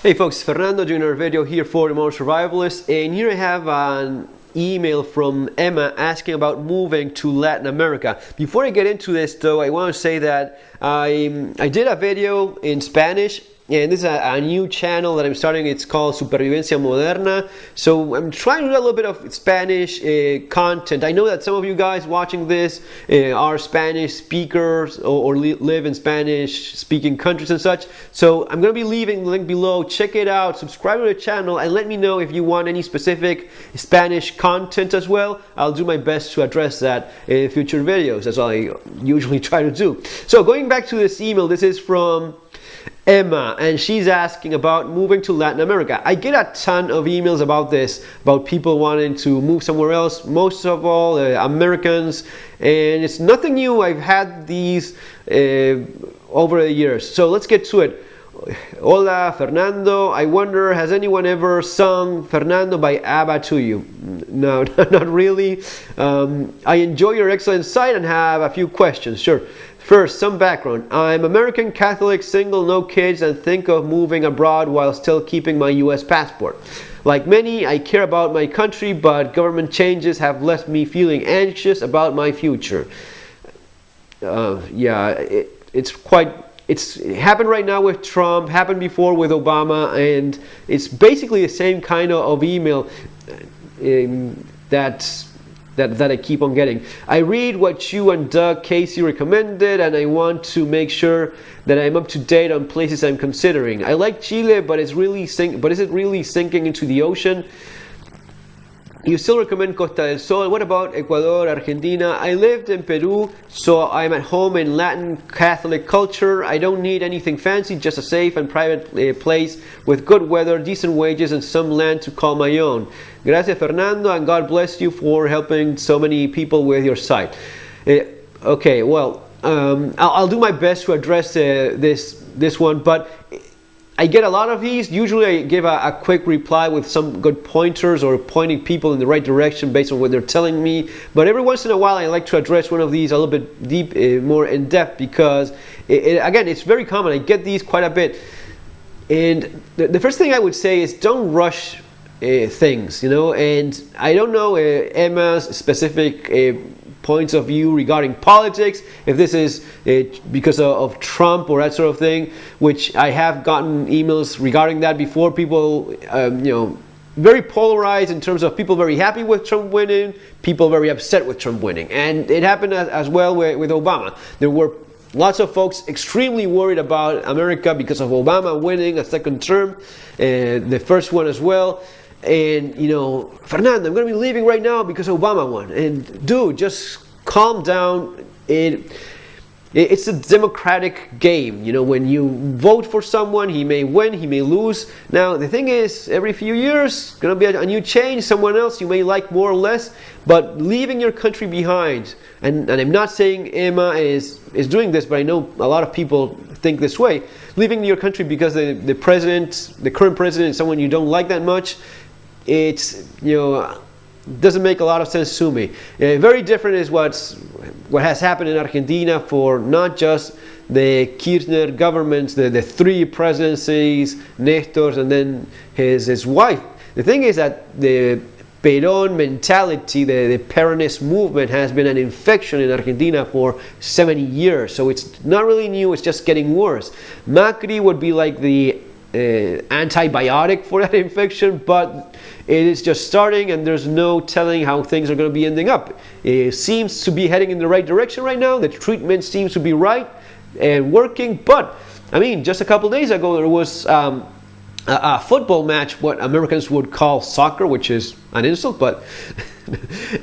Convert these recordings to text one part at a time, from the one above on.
Hey folks, Fernando doing another video here for the Modern Survivalist, and here I have an email from Emma asking about moving to Latin America. Before I get into this though, I want to say that I did a video in Spanish, and this is a new channel that I'm starting. It's called Supervivencia Urbana. So I'm trying to do a little bit of Spanish content. I know that some of you guys watching this are Spanish speakers or live in Spanish speaking countries and such. So I'm going to be leaving the link below. Check it out, subscribe to the channel, and let me know if you want any specific Spanish content as well. I'll do my best to address that in future videos. That's all I usually try to do. So going back to this email, this is from Emma, and she's asking about moving to Latin America. I get a ton of emails about this, about people wanting to move somewhere else, most of all Americans, and it's nothing new. I've had these over the years. So let's get to it. Hola Fernando, I wonder, has anyone ever sung Fernando by ABBA to you? No, not really. I enjoy your excellent site and have a few questions. Sure. First, some background. I'm American Catholic, single, no kids, and think of moving abroad while still keeping my US passport. Like many, I care about my country, but government changes have left me feeling anxious about my future. It's happened right now with Trump, happened before with Obama, and it's basically the same kind of email that I keep on getting. I read what you and Doug Casey recommended, and I want to make sure that I'm up to date on places I'm considering. I like Chile, but is it really sinking into the ocean? You still recommend Costa del Sol. What about Ecuador, Argentina? I lived in Peru, so I'm at home in Latin Catholic culture. I don't need anything fancy, just a safe and private place with good weather, decent wages, and some land to call my own. Gracias, Fernando, and God bless you for helping so many people with your site. Okay, well, I'll do my best to address this one, but I get a lot of these. Usually I give a quick reply with some good pointers or pointing people in the right direction based on what they're telling me. But every once in a while I like to address one of these a little bit deep, more in depth, because again, it's very common. I get these quite a bit. And the first thing I would say is don't rush things, you know. And I don't know Emma's specific points of view regarding politics, if this is because of Trump or that sort of thing, which I have gotten emails regarding that before. People, you know, very polarized in terms of people very happy with Trump winning, people very upset with Trump winning. And it happened as well with Obama. There were lots of folks extremely worried about America because of Obama winning a second term, the first one as well. And, you know, Fernando, I'm going to be leaving right now because Obama won. And dude, just calm down. It's a democratic game. You know, when you vote for someone, he may win, he may lose. Now, the thing is, every few years, going to be a new change, someone else you may like more or less. But leaving your country behind, and I'm not saying Emma is doing this, but I know a lot of people think this way. Leaving your country because the current president is someone you don't like that much, it's, you know, doesn't make a lot of sense to me. Very different is what has happened in Argentina for not just the Kirchner governments, the three presidencies, Nestor's, and then his wife. The thing is that the Perón mentality, the Peronist movement, has been an infection in Argentina for 70 years. So it's not really new, it's just getting worse. Macri would be like the antibiotic for that infection, but it is just starting, and there's no telling how things are going to be ending up. It seems to be heading in the right direction right now. The treatment seems to be right and working, but I mean, just a couple days ago there was a football match, what Americans would call soccer, which is an insult, but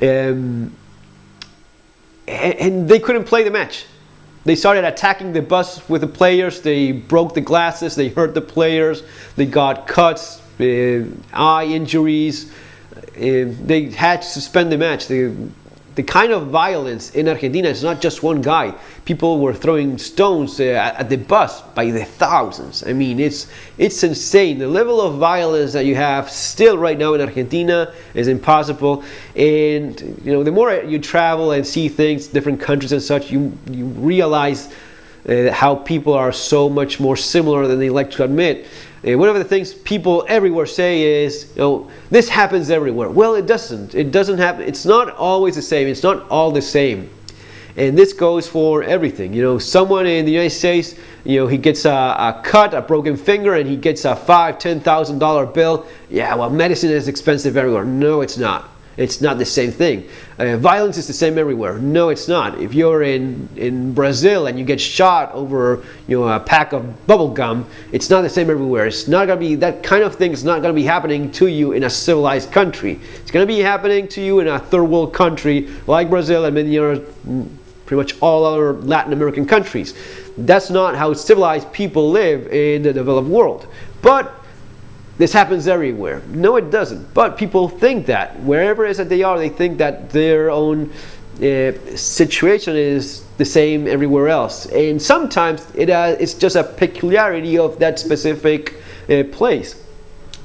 and they couldn't play the match. They started attacking the bus with the players. They broke the glasses. They hurt the players. They got cuts, eye injuries. They had to suspend the match. The kind of violence in Argentina is not just one guy. People were throwing stones at the bus by the thousands. I mean, it's insane. The level of violence that you have still right now in Argentina is impossible. And you know, the more you travel and see things, different countries and such, you realize how people are so much more similar than they like to admit. one of the things people everywhere say is, this happens everywhere. Well, it doesn't. It doesn't happen. It's not always the same. It's not all the same. And this goes for everything. Someone in the United States, he gets a cut, a broken finger, and he gets a $5,000-$10,000 bill. Yeah, well, medicine is expensive everywhere. No, it's not. It's not the same thing. Violence is the same everywhere. No, it's not. If you're in Brazil and you get shot over a pack of bubble gum, it's not the same everywhere. It's not going to be, that kind of thing is not going to be happening to you in a civilized country. It's going to be happening to you in a third world country like Brazil and many other, pretty much all other Latin American countries. That's not how civilized people live in the developed world. But this happens everywhere. No, it doesn't. But people think that. Wherever it is that they are, they think that their own situation is the same everywhere else. And sometimes it's just a peculiarity of that specific place.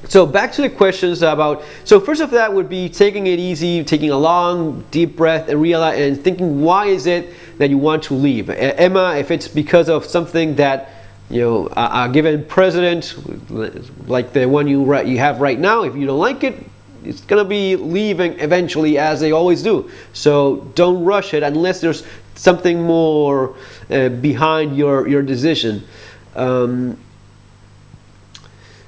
So back to the questions about, so first of that would be taking it easy, taking a long, deep breath and realize and thinking, why is it that you want to leave? Emma, if it's because of something that, a given president, like the one you have right now, if you don't like it, it's going to be leaving eventually, as they always do. So don't rush it unless there's something more behind your decision.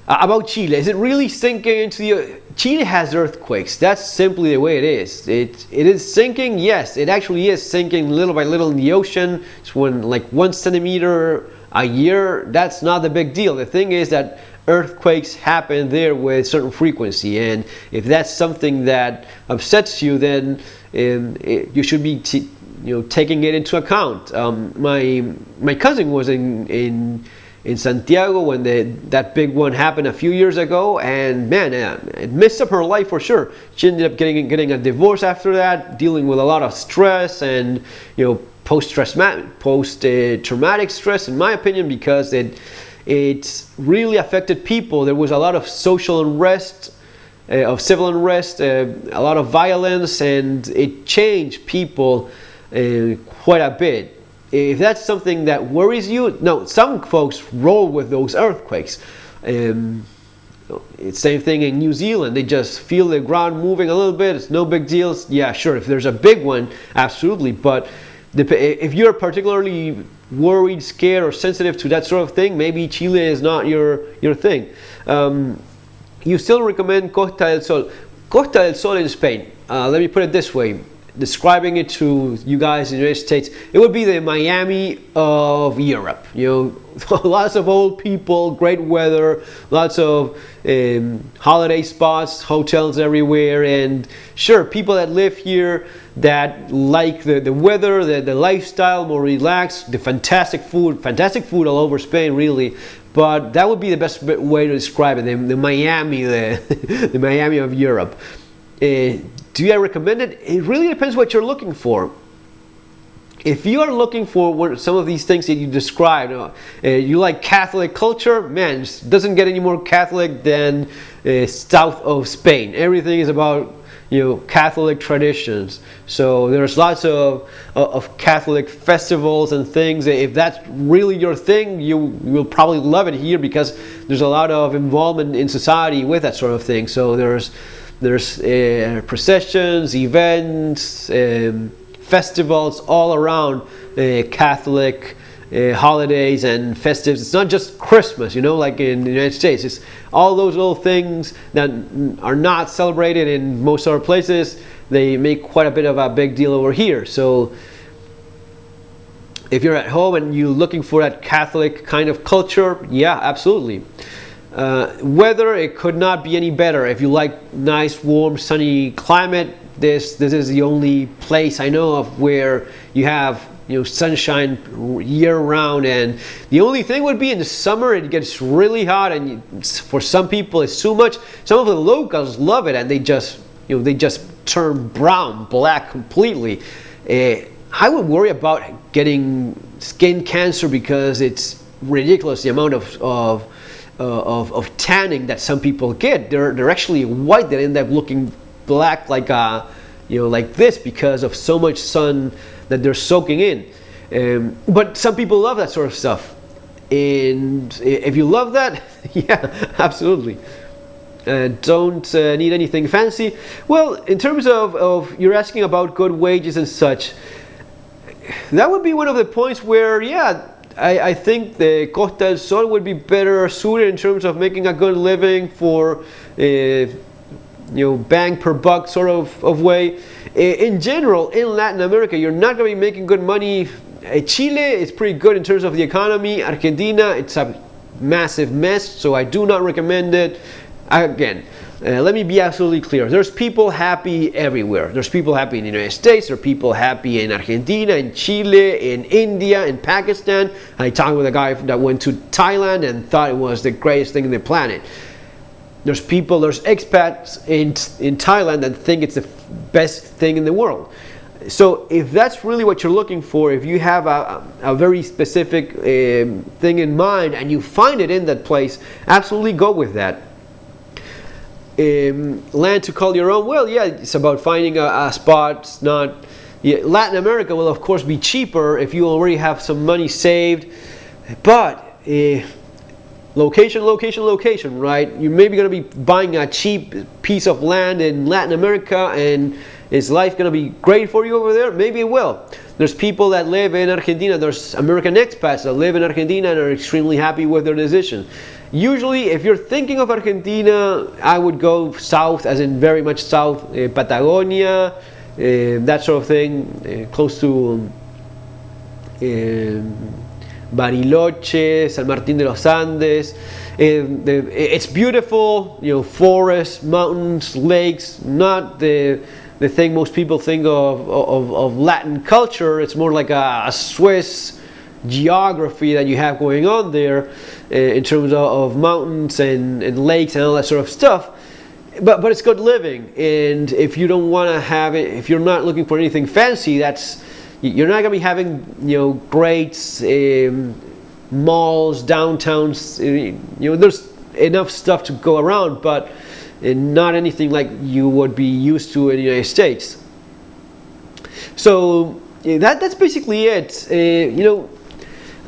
About Chile, is it really sinking into the... Chile has earthquakes. That's simply the way it is. It is sinking, yes. It actually is sinking little by little in the ocean. It's like 1 centimeter a year. That's not the big deal. The thing is that earthquakes happen there with certain frequency, and if that's something that upsets you, then you should be taking it into account. My cousin was in Santiago when that big one happened a few years ago, and man, it messed up her life for sure. She ended up getting a divorce after that, dealing with a lot of stress and post-traumatic stress, in my opinion, because it really affected people. There was a lot of social unrest, of civil unrest, a lot of violence, and it changed people quite a bit. If that's something that worries you, no, some folks roll with those earthquakes. It's same thing in New Zealand. They just feel the ground moving a little bit. It's no big deal. Yeah, sure, if there's a big one, absolutely. But if you're particularly worried, scared, or sensitive to that sort of thing, maybe Chile is not your thing. You still recommend Costa del Sol. Costa del Sol in Spain. Let me put it this way. Describing it to you guys in the United States, it would be the Miami of Europe. Lots of old people, great weather, lots of holiday spots, hotels everywhere, and sure, people that live here that like the weather, the lifestyle, more relaxed, the fantastic food all over Spain, really. But that would be the best way to describe it, the Miami, the Miami of Europe. Do I recommend it? It really depends what you're looking for. If you are looking for some of these things that you described, you like Catholic culture, man, it doesn't get any more Catholic than south of Spain. Everything is about Catholic traditions. So there's lots of Catholic festivals and things. If that's really your thing, you will probably love it here because there's a lot of involvement in society with that sort of thing. So there's processions, events, festivals all around Catholic holidays and festives. It's not just Christmas, like in the United States. It's all those little things that are not celebrated in most other places. They make quite a bit of a big deal over here. So if you're at home and you're looking for that Catholic kind of culture, yeah, absolutely. Weather, it could not be any better. If you like nice, warm, sunny climate, this is the only place I know of where you have sunshine year-round. And the only thing would be in the summer, it gets really hot, and for some people it's too much. Some of the locals love it, and they just turn black completely. I would worry about getting skin cancer because it's ridiculous the amount of tanning that some people get. They're actually white that end up looking black like this because of so much sun that they're soaking in. But some people love that sort of stuff. And if you love that, yeah, absolutely. Don't need anything fancy. Well, in terms of you're asking about good wages and such, that would be one of the points where, yeah, I think the Costa del Sol would be better suited in terms of making a good living for, bang per buck sort of way. In general, in Latin America, you're not going to be making good money. Chile is pretty good in terms of the economy. Argentina, it's a massive mess, so I do not recommend it. Again, let me be absolutely clear. There's people happy everywhere. There's people happy in the United States. There are people happy in Argentina, in Chile, in India, in Pakistan. I talked with a guy that went to Thailand and thought it was the greatest thing on the planet. There's expats in Thailand that think it's the best thing in the world. So if that's really what you're looking for, if you have a very specific thing in mind and you find it in that place, absolutely go with that. Land to call your own, well, yeah, it's about finding a spot. It's not, yeah, Latin America will of course be cheaper if you already have some money saved, but location, right? You're maybe going to be buying a cheap piece of land in Latin America, and is life going to be great for you over there? Maybe it will. There's people that live in Argentina, there's American expats that live in Argentina and are extremely happy with their decision. Usually, if you're thinking of Argentina, I would go south, as in very much south, Patagonia, that sort of thing, close to Bariloche, San Martín de los Andes. It's beautiful, forests, mountains, lakes, not the thing most people think of Latin culture. It's more like a Swiss geography that you have going on there in terms of mountains and lakes and all that sort of stuff. But it's good living, and if you don't want to have it, if you're not looking for anything fancy, you're not going to be having great malls, downtowns. There's enough stuff to go around, but not anything like you would be used to in the United States. So that's basically it.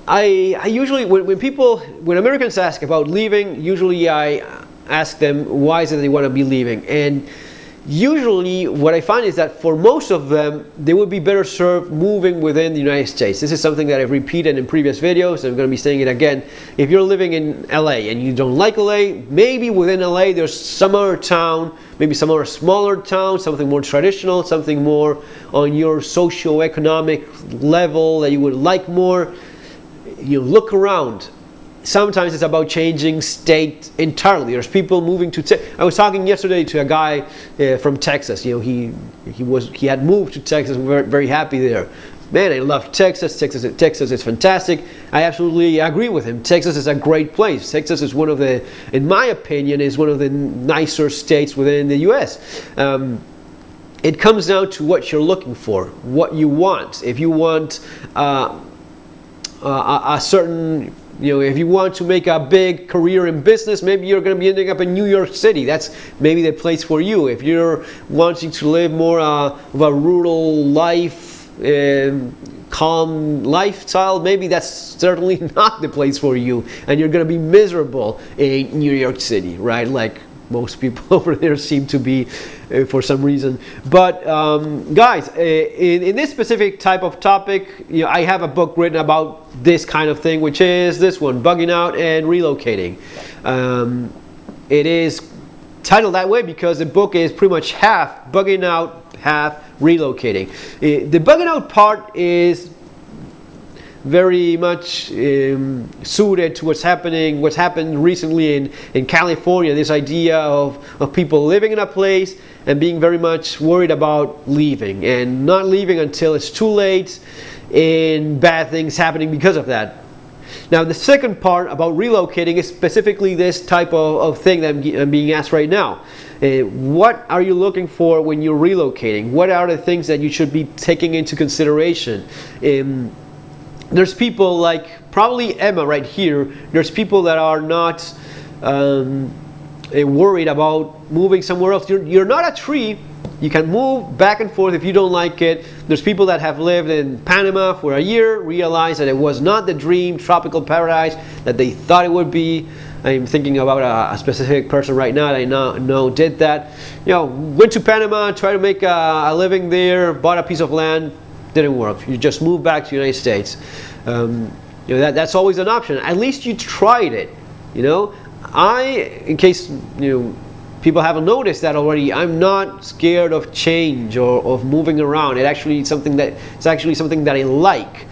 I usually, when Americans ask about leaving, usually I ask them why is it they want to be leaving. And usually what I find is that for most of them, they would be better served moving within the United States. This is something that I've repeated in previous videos. I'm going to be saying it again. If you're living in LA and you don't like LA, maybe within LA there's some other town, maybe some other smaller town, something more traditional, something more on your socio-economic level that you would like more. Look around. Sometimes it's about changing state entirely. There's people moving to I was talking yesterday to a guy from Texas. He had moved to Texas, very, very happy there. Man, I love Texas. Texas is fantastic. I absolutely agree with him. Texas is a great place. Texas is one of the, in my opinion, is one of the nicer states within the U.S. It comes down to what you're looking for, what you want. If you want a certain, if you want to make a big career in business, maybe you're going to be ending up in New York City. That's maybe the place for you. If you're wanting to live more of a rural life, calm lifestyle, maybe that's certainly not the place for you, and you're going to be miserable in New York City, right? Like most people over there seem to be for some reason. But guys, in this specific type of topic, I have a book written about this kind of thing, which is this one, Bugging Out and Relocating. It is titled that way because the book is pretty much half bugging out, half relocating. The bugging out part is very much suited to what's happened recently in California. This idea of people living in a place and being very much worried about leaving and not leaving until it's too late, and bad things happening because of that. Now the second part about relocating is specifically this type of thing that I'm being asked right now. What are you looking for when you're relocating? What are the things that you should be taking into consideration? There's people like probably Emma right here. There's people that are not worried about moving somewhere else. You're not a tree. You can move back and forth if you don't like it. There's people that have lived in Panama for a year, realized that it was not the dream tropical paradise that they thought it would be. I'm thinking about a specific person right now that I know did that. Went to Panama, tried to make a living there, bought a piece of land, didn't work. You just moved back to the United States. That's always an option. At least you tried it. In case people haven't noticed that already, I'm not scared of change or of moving around. It's actually something that I like.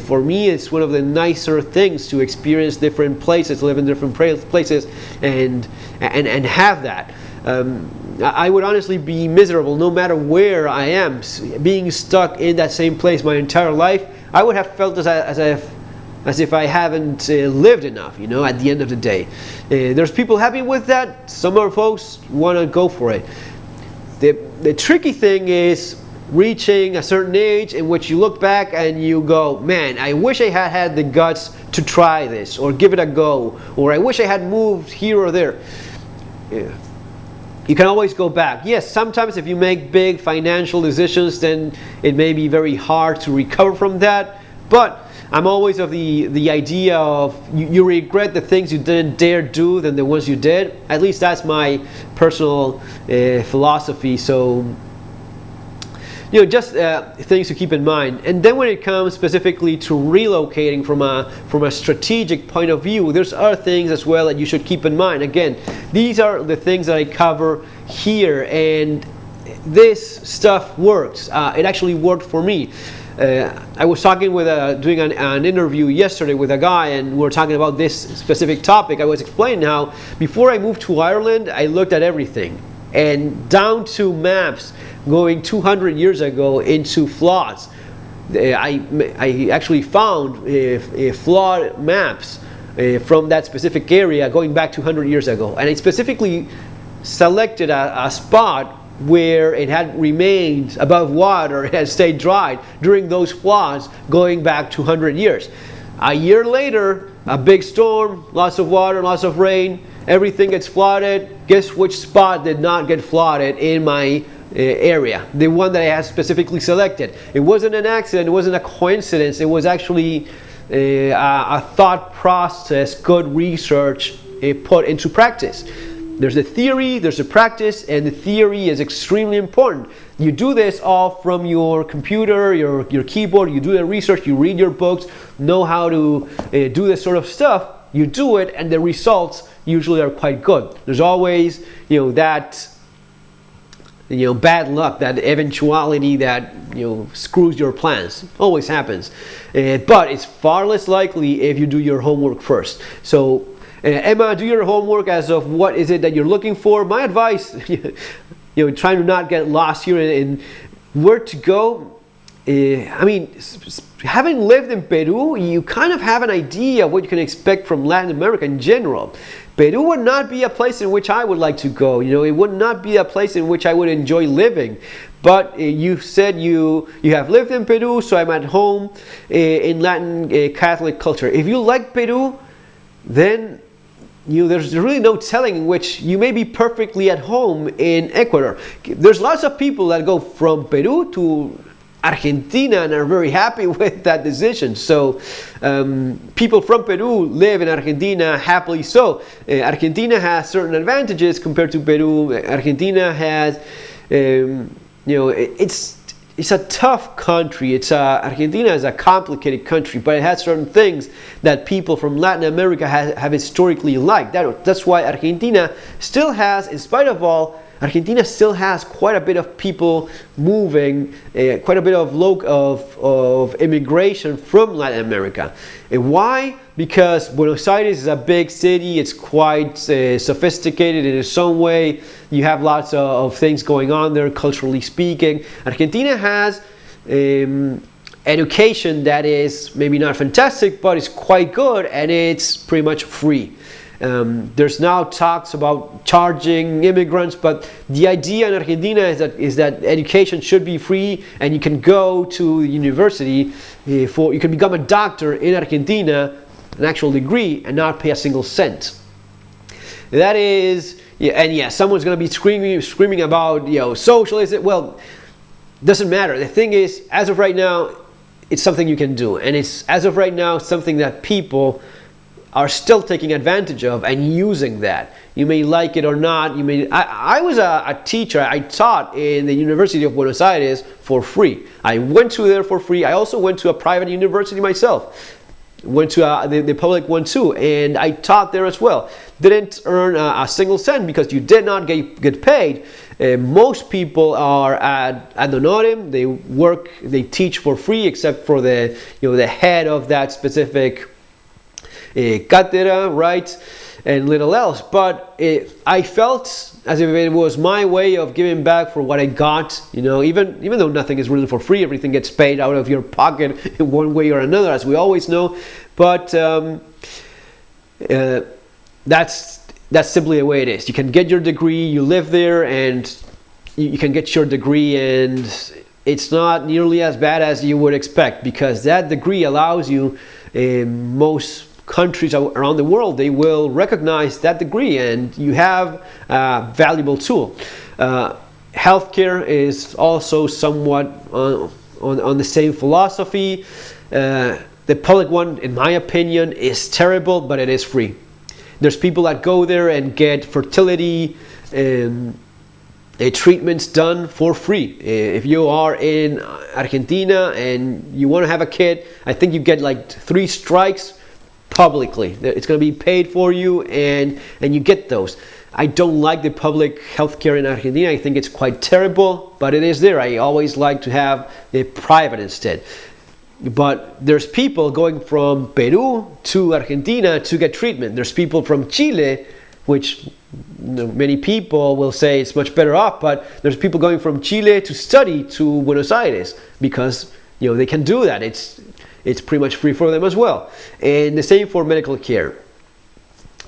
For me, it's one of the nicer things to experience different places, live in different places, and have that. I would honestly be miserable no matter where I am. Being stuck in that same place my entire life, I would have felt as if I haven't lived enough, at the end of the day. There's people happy with that. Some other folks want to go for it. The tricky thing is reaching a certain age in which you look back and you go, man, I wish I had the guts to try this or give it a go, or I wish I had moved here or there. You can always go back. Yes, sometimes if you make big financial decisions, then it may be very hard to recover from that, but I'm always of the idea of you regret the things you didn't dare do than the ones you did. At least that's my personal philosophy. So just things to keep in mind. And then when it comes specifically to relocating from a strategic point of view, there's other things as well that you should keep in mind. Again, these are the things that I cover here, and this stuff works. It actually worked for me. I was talking doing an interview yesterday with a guy, and we were talking about this specific topic. I was explaining how before I moved to Ireland, I looked at everything, and down to maps going 200 years ago into floods. I actually found flood maps from that specific area going back 200 years ago, and I specifically selected a spot where it had remained above water, it had stayed dry during those floods going back 200 years. A year later, a big storm, lots of water, lots of rain, everything gets flooded. Guess which spot did not get flooded in my area? The one that I had specifically selected. It wasn't an accident, it wasn't a coincidence, it was actually a thought process, good research put into practice. There's a theory, there's a practice, and the theory is extremely important. You do this all from your computer, your keyboard, you do the research, you read your books, know how to do this sort of stuff, you do it, and the results usually are quite good. There's always, that bad luck, that eventuality that screws your plans. Always happens. But it's far less likely if you do your homework first. So Emma, do your homework as of what is it that you're looking for. My advice, trying to not get lost here in where to go. Having lived in Peru, you kind of have an idea of what you can expect from Latin America in general. Peru would not be a place in which I would like to go. It would not be a place in which I would enjoy living. But you said you have lived in Peru, so I'm at home in Latin Catholic culture. If you like Peru, then there's really no telling in which you may be perfectly at home in Ecuador. There's lots of people that go from Peru to Argentina and are very happy with that decision. So people from Peru live in Argentina happily so. Argentina has certain advantages compared to Peru. Argentina has, it's a tough country. Argentina is a complicated country, but it has certain things that people from Latin America have historically liked. That's why Argentina still has, in spite of all, Argentina still has quite a bit of people moving, quite a bit of immigration from Latin America. And why? Because Buenos Aires is a big city. It's quite sophisticated in its own way. You have lots of things going on there, culturally speaking. Argentina has education that is maybe not fantastic, but it's quite good, and it's pretty much free. There's now talks about charging immigrants, but the idea in Argentina is that education should be free, and you can go to university you can become a doctor in Argentina, an actual degree, and not pay a single cent. That is, Yeah, and yeah, someone's gonna be screaming about, you know, socialism. Well, doesn't matter. The thing is, as of right now, it's something you can do, and it's, as of right now, something that people are still taking advantage of and using that. You may like it or not. You may. I was a teacher. I taught in the University of Buenos Aires for free. I went to there for free. I also went to a private university myself. Went to the public one too, and I taught there as well. Didn't earn a single cent because you did not get paid. Most people are ad honorem. They work, they teach for free, except for the, you know, the head of that specific cátedra, right, and little else. But I felt as if it was my way of giving back for what I got. You know, even though nothing is really for free, everything gets paid out of your pocket in one way or another, as we always know. But that's simply the way it is. You can get your degree, you live there, and you can get your degree, and it's not nearly as bad as you would expect, because that degree allows you, most countries around the world, they will recognize that degree, and you have a valuable tool. Healthcare is also somewhat on the same philosophy. The public one, in my opinion, is terrible, but it is free. There's people that go there and get fertility treatments done for free. If you are in Argentina and you want to have a kid, I think you get like 3 strikes publicly. It's going to be paid for you, and you get those. I don't like the public healthcare in Argentina. I think it's quite terrible, but it is there. I always like to have the private instead. But there's people going from Peru to Argentina to get treatment. There's people from Chile, which, you know, many people will say it's much better off, but there's people going from Chile to study to Buenos Aires because, you know, they can do that. It's pretty much free for them as well. And the same for medical care.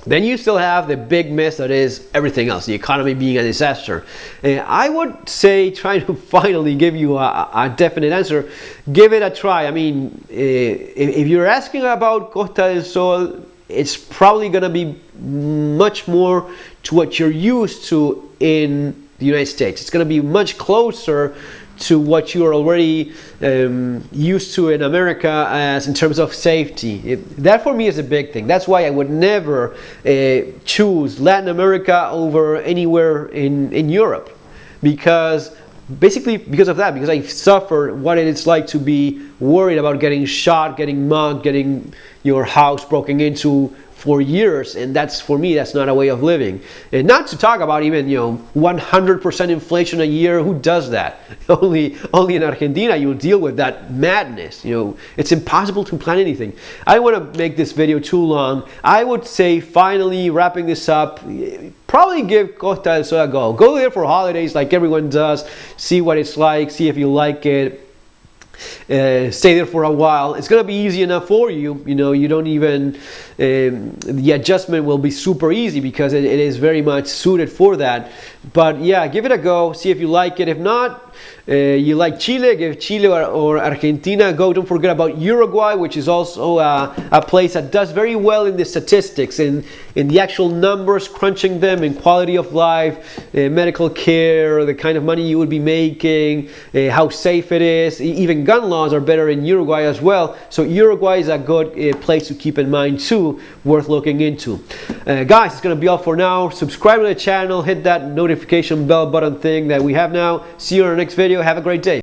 Then you still have the big mess that is everything else, the economy being a disaster. I would say, trying to finally give you a definite answer, give it a try. I mean, if you're asking about Costa del Sol, it's probably going to be much more to what you're used to in the United States. It's going to be much closer to what you are already used to in America, as in terms of safety. That for me is a big thing. That's why I would never choose Latin America over anywhere in Europe, because basically because of that, because I suffered what it's like to be worried about getting shot, getting mugged, getting your house broken into for years, and that's, for me, that's not a way of living. And not to talk about even, you know, 100% inflation a year. Who does that? Only in Argentina you will deal with that madness. You know, it's impossible to plan anything. I don't want to make this video too long. I would say, finally wrapping this up, probably give Costa del Sol a go. Go there for holidays like everyone does. See what it's like. See if you like it. Stay there for a while. It's gonna be easy enough for you. You know, you don't even the adjustment will be super easy because it is very much suited for that. But yeah, give it a go. See if you like it. If not, you like Chile, give Chile or Argentina a go. Don't forget about Uruguay, which is also a place that does very well in the statistics, in the actual numbers, crunching them in quality of life, medical care, the kind of money you would be making, how safe it is. Even gun laws are better in Uruguay as well. So Uruguay is a good place to keep in mind too, worth looking into. Guys, it's going to be all for now. Subscribe to the channel, hit that notification bell button thing that we have now. See you in our next video. Have a great day.